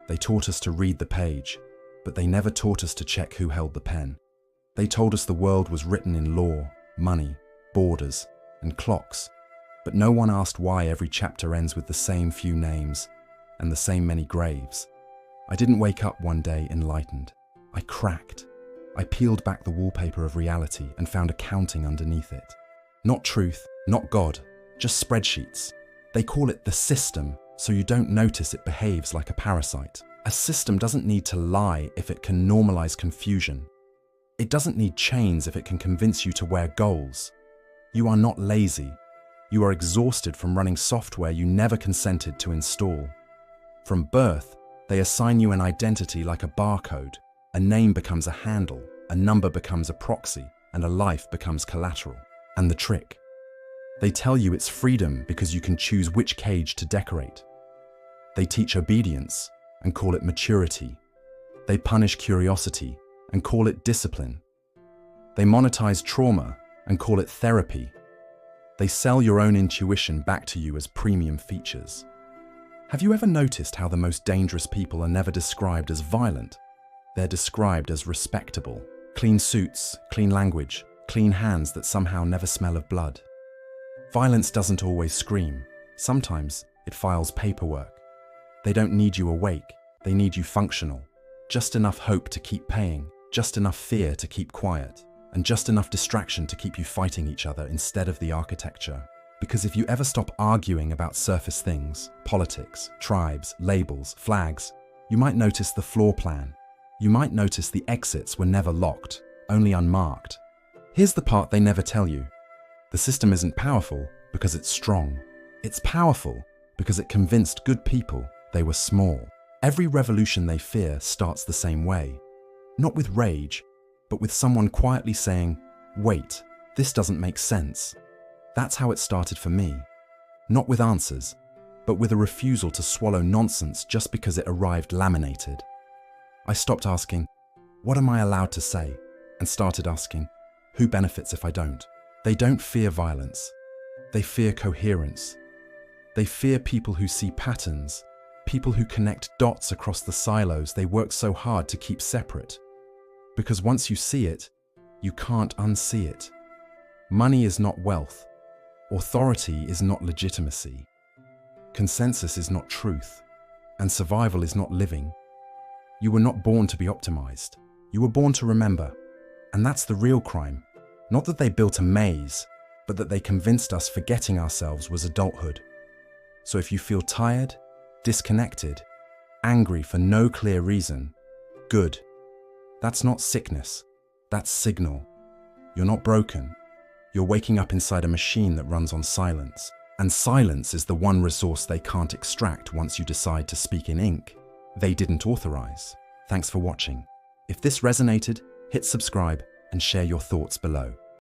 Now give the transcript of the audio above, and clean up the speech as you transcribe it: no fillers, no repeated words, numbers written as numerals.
They taught us to read the page, but they never taught us to check who held the pen. They told us the world was written in law, money, borders, and clocks, but no one asked why every chapter ends with the same few names and the same many graves. I didn't wake up one day enlightened. I cracked. I peeled back the wallpaper of reality and found accounting underneath it. Not truth, not God, just spreadsheets. They call it the system, so you don't notice it behaves like a parasite. A system doesn't need to lie if it can normalize confusion. It doesn't need chains if it can convince you to wear goals. You are not lazy. You are exhausted from running software you never consented to install. From birth, they assign you an identity like a barcode. A name becomes a handle, a number becomes a proxy, and a life becomes collateral. And the trick? They tell you it's freedom because you can choose which cage to decorate. They teach obedience and call it maturity. They punish curiosity and call it discipline. They monetize trauma and call it therapy. They sell your own intuition back to you as premium features. Have you ever noticed how the most dangerous people are never described as violent? They're described as respectable. Clean suits, clean language, clean hands that somehow never smell of blood. Violence doesn't always scream. Sometimes it files paperwork. They don't need you awake, they need you functional. Just enough hope to keep paying, just enough fear to keep quiet, and just enough distraction to keep you fighting each other instead of the architecture. Because if you ever stop arguing about surface things, politics, tribes, labels, flags, you might notice the floor plan. You might notice the exits were never locked, only unmarked. Here's the part they never tell you. The system isn't powerful because it's strong. It's powerful because it convinced good people they were small. Every revolution they fear starts the same way. Not with rage, but with someone quietly saying, "Wait, this doesn't make sense." That's how it started for me. Not with answers, but with a refusal to swallow nonsense just because it arrived laminated. I stopped asking, "What am I allowed to say?" and started asking, "Who benefits if I don't?" They don't fear violence. They fear coherence. They fear people who see patterns, people who connect dots across the silos they work so hard to keep separate. Because once you see it, you can't unsee it. Money is not wealth. Authority is not legitimacy. Consensus is not truth. And survival is not living. You were not born to be optimized. You were born to remember. And that's the real crime. Not that they built a maze, but that they convinced us forgetting ourselves was adulthood. So if you feel tired, disconnected, angry for no clear reason, good. That's not sickness. That's signal. You're not broken. You're waking up inside a machine that runs on silence. And silence is the one resource they can't extract once you decide to speak in ink they didn't authorize. Thanks for watching. If this resonated, hit subscribe and share your thoughts below.